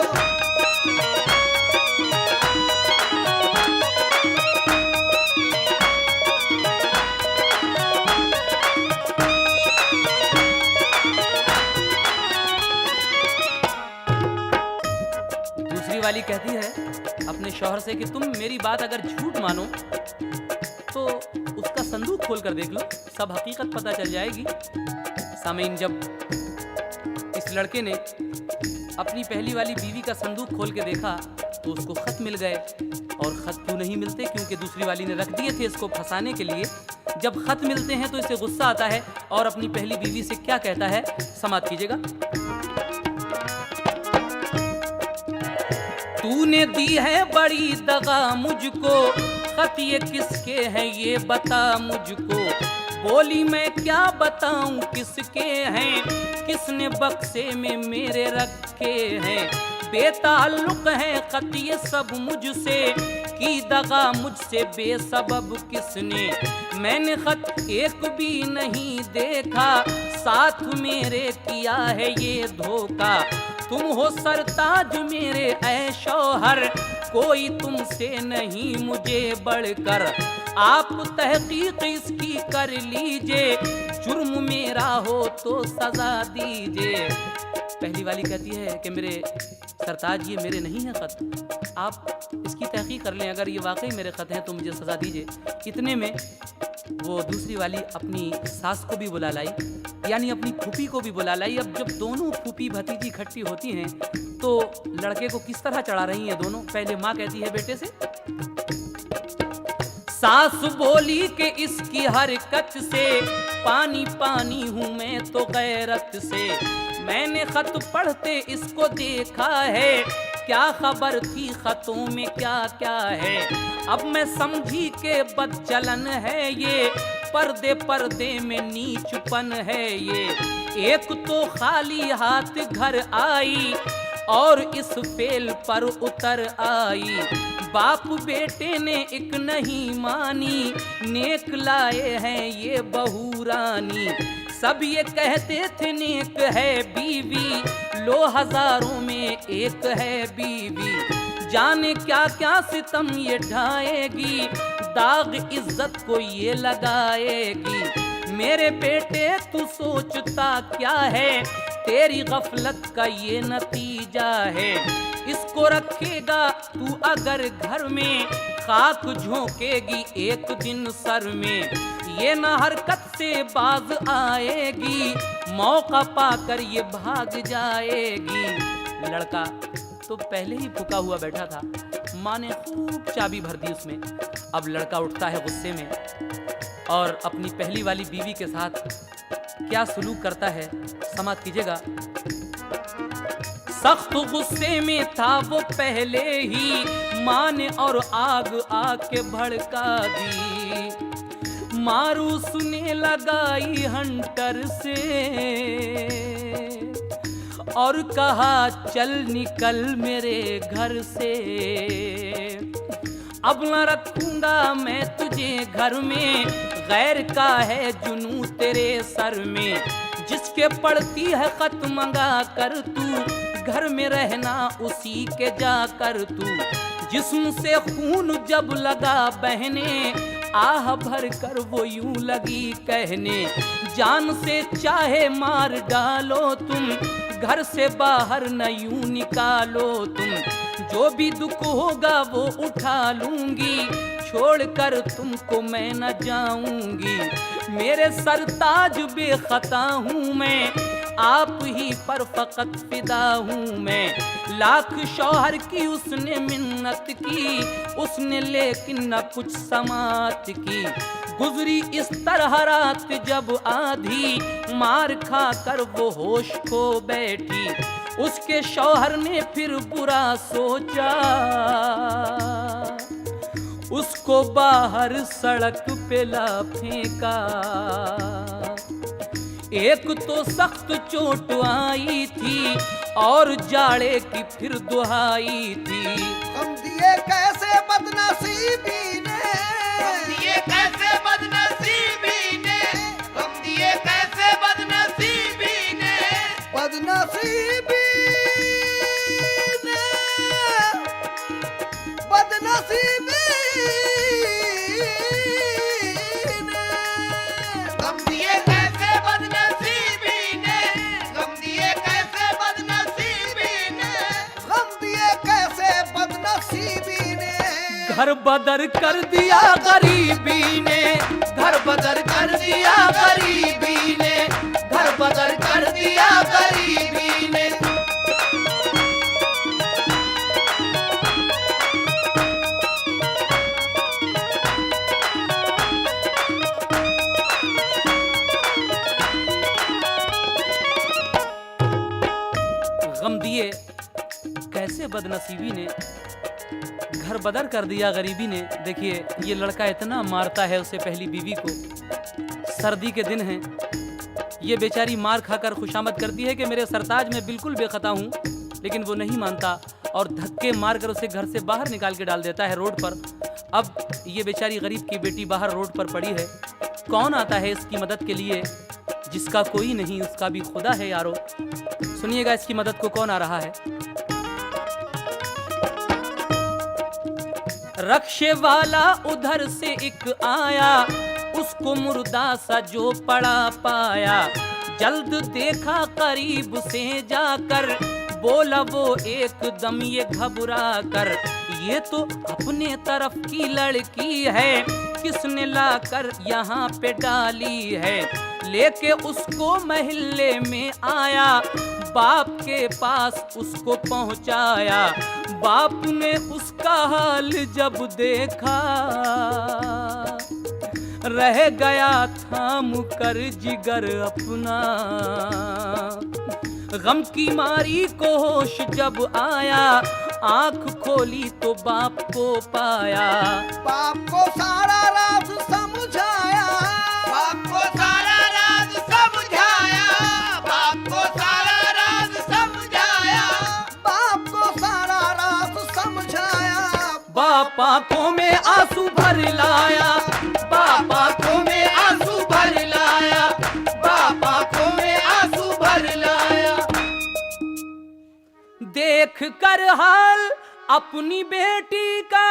दूसरी वाली कहती है अपने शौहर से कि तुम मेरी बात अगर झूठ मानो तो उसका संदूक खोल कर देख लो, सब हकीकत पता चल जाएगी। सामीन, जब इस लड़के ने अपनी पहली वाली बीवी का संदूक खोल के देखा तो उसको खत मिल गए, और खत क्यों नहीं मिलते, क्योंकि दूसरी वाली ने रख दिए थे इसको फंसाने के लिए। जब खत मिलते हैं तो इसे गुस्सा आता है और अपनी पहली बीवी से क्या कहता है, समाप्त कीजिएगा। तूने दी है बड़ी दगा मुझको, खत ये किसके हैं ये बता मुझको। बोली मैं क्या बताऊं किसके हैं, किसने बक्से में मेरे रखे हैं। बेताल्लुक है खत ये सब मुझसे, की दगा मुझसे बेसबब किसने। मैंने खत एक भी नहीं देखा, साथ मेरे किया है ये धोखा। तुम हो सरताज मेरे ऐ शौहर, कोई तुमसे नहीं मुझे बढ़कर। आप तहकीक इसकी कर लीजिए, जुर्म मेरा हो तो सजा दीजिए। पहली वाली कहती है कि मेरे सरताज ये मेरे नहीं है खत, आप इसकी तहकीक कर लें, अगर ये वाकई मेरे खत हैं तो मुझे सजा दीजिए। इतने में वो दूसरी वाली अपनी सास को भी बुला लाई, यानी अपनी फूफी को भी बुला लाई। अब जब दोनों फूफी भतीजी इकट्ठी होती हैं तो लड़के को किस तरह चढ़ा रही हैं दोनों। पहले माँ कहती है बेटे से, सास बोली कि इसकी हरकत से पानी पानी हूँ मैं तो गैरत से। मैंने खत पढ़ते इसको देखा है, क्या खबर थी खतों में क्या क्या है। अब मैं समझी के बदचलन है ये, पर्दे पर्दे में नीचपन है ये। एक तो खाली हाथ घर आई और इस फेल पर उतर आई। बाप बेटे ने एक नहीं मानी, नेक लाए हैं ये बहू रानी। सब ये कहते थे नेक है बीवी, लो हजारों में एक है बीवी। जाने क्या क्या सितम ये ढाएगी, दाग इज्जत को ये लगाएगी। मेरे बेटे तू सोचता क्या है, तेरी गफलत का ये नतीजा है। इसको रखेगा तू अगर घर में, खाक झोंकेगी एक दिन सर में। ये न हरकत से बाज आएगी, मौका पाकर ये भाग जाएगी। लड़का तो पहले ही फूका हुआ बैठा था, माँ ने खूब चाबी भर दी उसमें। अब लड़का उठता है गुस्से में और अपनी पहली वाली बीवी के साथ क्या सलूक करता है, समाप्त कीजिएगा। सख्त गुस्से में था वो पहले ही, माँ ने और आग आके भड़का दी। मारू सुने लगाई हंटर से और कहा चल निकल मेरे घर से। अब न रखूंगा मैं तुझे घर में, गैर का है जुनू तेरे सर में। जिसके पड़ती है खत मंगा कर तू, घर में रहना उसी के जाकर तू। जिस्म से खून जब लगा बहने, आह भर कर वो यूं लगी कहने। जान से चाहे मार डालो तुम, घर से बाहर न यूं निकालो तुम। जो भी दुख होगा वो उठा लूंगी, छोड़कर तुमको मैं न जाऊंगी। मेरे सरताज बेखता हूँ मैं, आप ही पर फकत फिदा हूँ मैं। लाख शौहर की उसने मिन्नत की, उसने लेकिन न कुछ समात की। गुजरी इस तरह रात जब आधी, मार खा कर वो होश खो बैठी। उसके शौहर ने फिर बुरा सोचा, उसको बाहर सड़क पे ला फेंका। एक तो सख्त चोट आई थी और जाड़े की फिर दुहाई थी। हम दिए कैसे बदनसीबी ने, हम दिए कैसे बदनसीबी ने, हम दिए कैसे बदनसीबी ने, बदनसीबी ने, बदनसीबी ने। हम दिए कैसे बदनसीबी ने, हम दिए कैसे बदनसीबी ने, हम दिए कैसे बदनसीबी ने। घर बदर कर दिया गरीबी ने, घर बदर कर दिया गरीबी ने, घर बदर कर दिया गरीबी ने। गम दिए कैसे बदनसीबी ने, घर बदर कर दिया गरीबी ने। देखिए ये लड़का इतना मारता है उसे पहली बीवी को। सर्दी के दिन हैं, ये बेचारी मार खाकर खुशामद करती है कि मेरे सरताज मैं बिल्कुल बेखता हूँ, लेकिन वो नहीं मानता और धक्के मारकर उसे घर से बाहर निकाल के डाल देता है रोड पर। अब ये बेचारी गरीब की बेटी बाहर रोड पर पड़ी है। कौन आता है इसकी मदद के लिए? जिसका कोई नहीं उसका भी खुदा है यारो। सुनिएगा इसकी मदद को कौन आ रहा है। रक्षे वाला उधर से एक आया, उसको मुर्दा सा जो पड़ा पाया। जल्द देखा करीब से जाकर, बोला वो एकदम ये घबरा कर, ये तो अपने तरफ की लड़की है, किसने लाकर यहाँ पे डाली है। लेके उसको महल्ले में आया, बाप के पास उसको पहुँचाया। बाप ने उसका हाल जब देखा, रह गया थाम कर जिगर अपना। गम की मारी को होश जब आया, आंख खोली तो बाप को पाया। बाप को सारा राज समझाया, बाप को सारा राज समझाया, बाप को सारा राज समझाया, बाप को सारा राज समझाया। बाप आंखों में आंसू भर लाया, बाप आंखों में आंसू भर लाया, बाप आंखों में आंसू भर लाया। देख कर हाल अपनी बेटी का,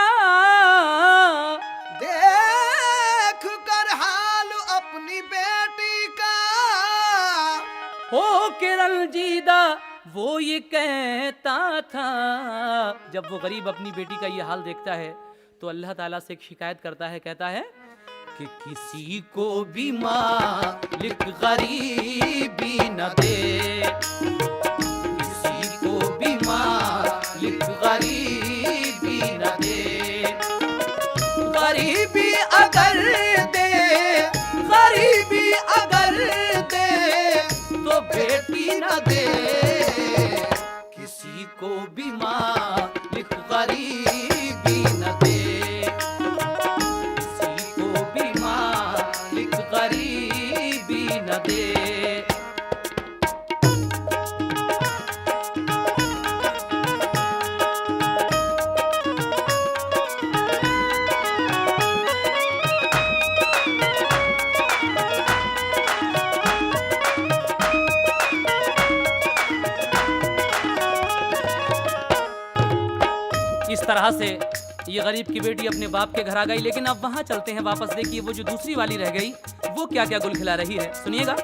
देख कर हाल अपनी बेटी का, हो के रंजीदा वो ये कहता था। जब वो गरीब अपनी बेटी का ये हाल देखता है तो अल्लाह ताला से एक शिकायत करता है, कहता है कि किसी को भी मालिक गरीबी न दे, किसी को भी मालिक गरीबी न दे। गरीबी अगर दे, गरीबी अगर दे तो बेटी न दे, किसी को भी मालिक गरीबी न दे, किसी को भी मालिक से ये गरीब की बेटी अपने बाप के घर आ गई। लेकिन अब वहां चलते हैं वापस। देखिए वो जो दूसरी वाली रह गई वो क्या क्या गुल खिला रही है, सुनिएगा।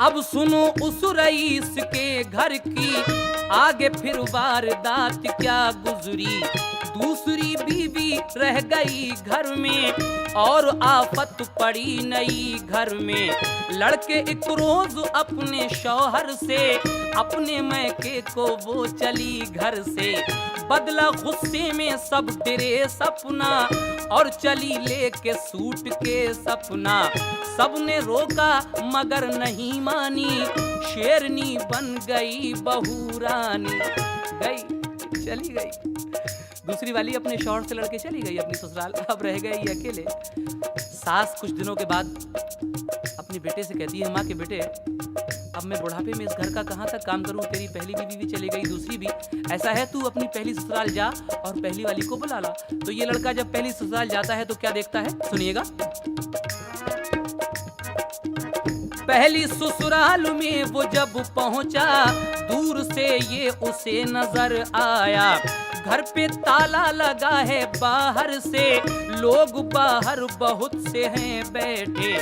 अब सुनो उस रईस के घर की आगे फिर वारदात क्या गुजरी। दूसरी बीवी रह गई घर में और आफत पड़ी नई घर में। लड़के एक रोज अपने शौहर से अपने मैके को वो चली घर से। बदला गुस्से में सब तेरे सपना और चली लेके सूट के सपना। सबने रोका मगर नहीं मानी, शेरनी बन गई बहू रानी। गई चली गई दूसरी वाली अपने शौहर से लड़के चली गई अपनी ससुराल। अब रह गई ये अकेले। सास कुछ दिनों के बाद अपने बेटे से कहती है, माँ के बेटे अब मैं बुढ़ापे में इस घर का कहाँ तक काम करूँ, तेरी पहली बीवी भी चली गई, दूसरी भी। ऐसा है तू अपनी पहली ससुराल जा और पहली वाली को बुला ला। तो ये लड़का जब पहली ससुराल जाता है तो क्या देखता है, सुनिएगा। पहली ससुराल में वो जब पहुंचा दूर से ये उसे नजर आया। घर पे ताला लगा है बाहर से, लोग बाहर बहुत से हैं बैठे।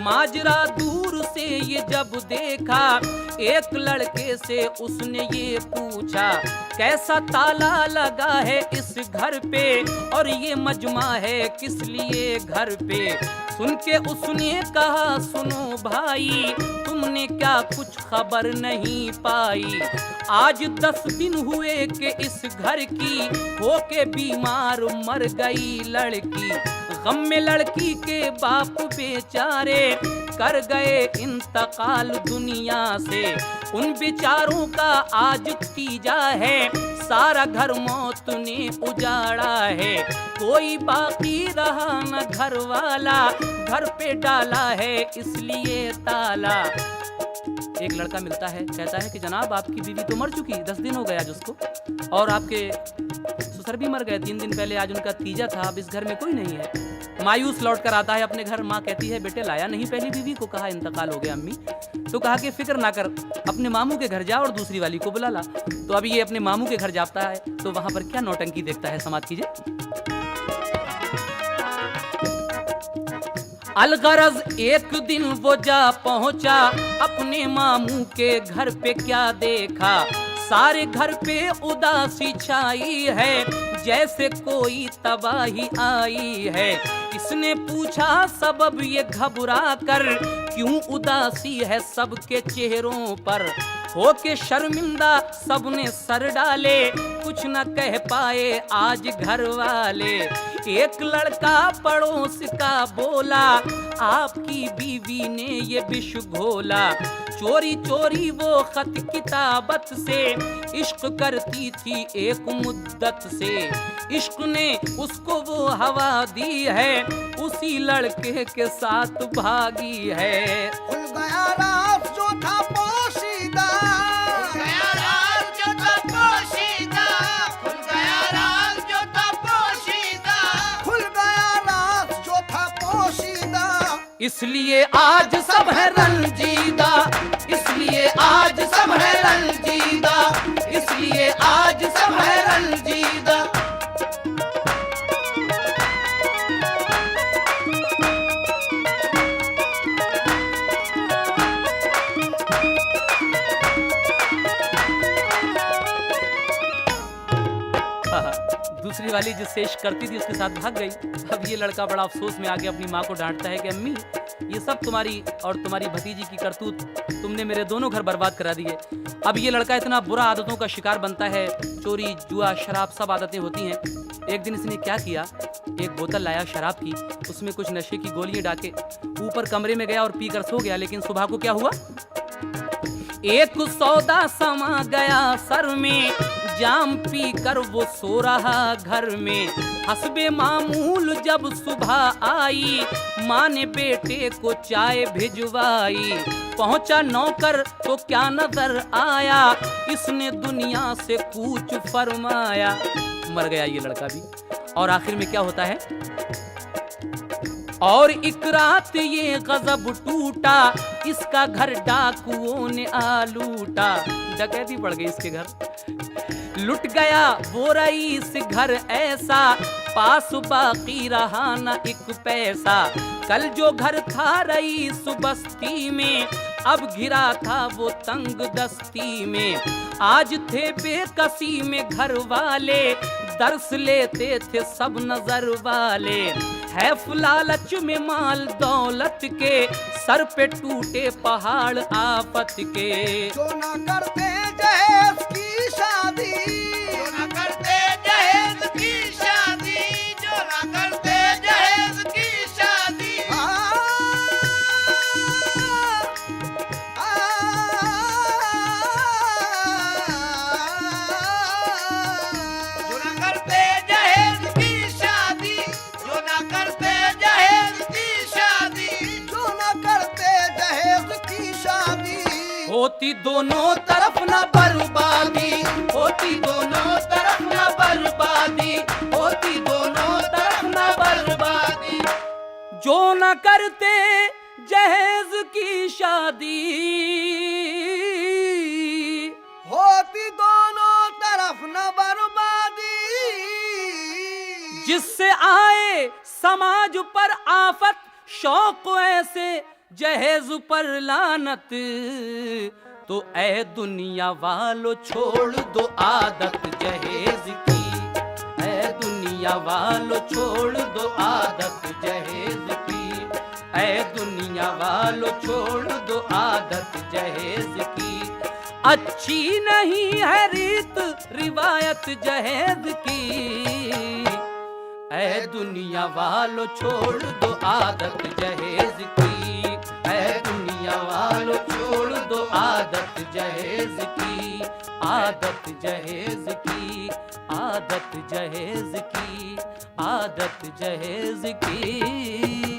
माजरा दूर से ये जब देखा एक लड़के से उसने ये पूछा, कैसा ताला लगा है इस घर पे और ये मजमा है किस लिए घर पे। सुन के उसने कहा, सुनो भाई तुमने क्या कुछ खबर नहीं पाई। आज 10 दिन हुए कि इस घर की होके बीमार मर गई लड़की। गम में लड़की के बाप बेचारे कर गए इंतकाल दुनिया से। उन बेचारों का आज तीजा है, सारा घर मौत ने उजाड़ा है। कोई बाकी रहा न घर वाला, घर पे डाला है इसलिए ताला। एक लड़का मिलता है, कहता है कि जनाब आपकी बीवी तो मर चुकी, 10 दिन हो गए आज उसको, और आपके ससुर भी मर गए 3 दिन पहले, आज उनका तीजा था, अब इस घर में कोई नहीं है। मायूस लौट कर आता है अपने घर। माँ कहती है, बेटे लाया नहीं पहली बीवी को, कहा इंतकाल हो गया अम्मी। तो कहा कि फिक्र ना कर, अपने मामू के घर जा और दूसरी वाली को बुला ला। तो अभी ये अपने मामू के घर जाता है तो वहां पर क्या नौटंकी देखता है, समाप्त कीजिए। अलगरज एक दिन वो जा पहुंचा अपने मामू के घर पे, क्या देखा सारे घर पे उदासी छाई है जैसे कोई तबाही आई है। इसने पूछा सबब ये घबरा कर क्यों उदासी है सबके चेहरों पर। होके शर्मिंदा सबने सर डाले, कुछ न कह पाए आज घर वाले। एक लड़का पड़ोस का बोला, आपकी बीवी ने ये विष घोला। चोरी चोरी वो खत किताबत से इश्क करती थी एक मुद्दत से। इश्क ने उसको वो हवा दी है, उसी लड़के के साथ भागी है। खुल गया राज जो था पोशीदा, गया राज जो था पोशीदा, खुल गया राज जो था पोशीदा। खुल गया राज जो था पोशीदा। इसलिए आज सब है रंजीदा, इसलिए आज सब है रंजीदा, इसलिए आज सब है रंजीदा। दूसरी वाली जो शेष करती थी उसके साथ भाग गई। अब ये लड़का बड़ा अफसोस में आके अपनी माँ को डांटता है कि अम्मी ये सब तुम्हारी और तुम्हारी भतीजी की करतूत, तुमने मेरे दोनों घर बर्बाद करा दिए। अब ये लड़का इतना बुरा आदतों का शिकार बनता है, चोरी जुआ शराब सब आदतें होती हैं। एक दिन इसने क्या किया, एक बोतल लाया शराब की, उसमें कुछ नशे की गोलियां डाके ऊपर कमरे में गया और पीकर सो गया। लेकिन सुबह को क्या हुआ, एक सौदा समा गया सर में, जाम पी कर वो सो रहा घर में। हसबे मामूल जब सुबह आई, माँ ने बेटे को चाय भिजवाई। पहुंचा नौकर तो क्या नजर आया, इसने दुनिया से कूच फरमाया। मर गया ये लड़का भी। और आखिर में क्या होता है, और एक रात ये गजब टूटा, इसका घर डाकुओं ने आ लूटा। डकैती पड़ गई इसके घर। लुट गया वो रईस घर ऐसा, पास बाकी रहा न एक पैसा। कल जो घर था रईस बस्ती में, अब घिरा था वो तंग दस्ती में। आज थे बेकसी में घर वाले, दर्स लेते थे सब नजर वाले। है लालच में माल दौलत के, सर पे टूटे पहाड़ आफत के। जो ना करते जहेज की शादी, जो न करते जहेज की शादी, जो न करते जहेज की शादी, आ, जो न करते जहेज की शादी, जो न करते जहेज की शादी, जो ना करते जहेज की शादी। होती दोनों तरफ न बर्बादी, होती दोनों तरफ न बर्बादी, होती दोनों तरफ न बर्बादी। जो न करते जहेज की शादी, होती दोनों तरफ न बर्बादी। जिससे आए समाज पर आफत, शौक ऐसे जहेज पर लानत। तो ऐ दुनिया वालों छोड़ दो आदत जहेज की, ऐ दुनिया वालों छोड़ दो आदत जहेज की, ऐ दुनिया वालों छोड़ दो आदत जहेज की। अच्छी नहीं है रीत रिवायत जहेज की, ऐ दुनिया वालों छोड़ दो आदत जहेज की, ऐ दुनिया वालों छोड़ दो आदत जहेज की, आदत जहेज की, आदत जहेज की, आदत जहेज की।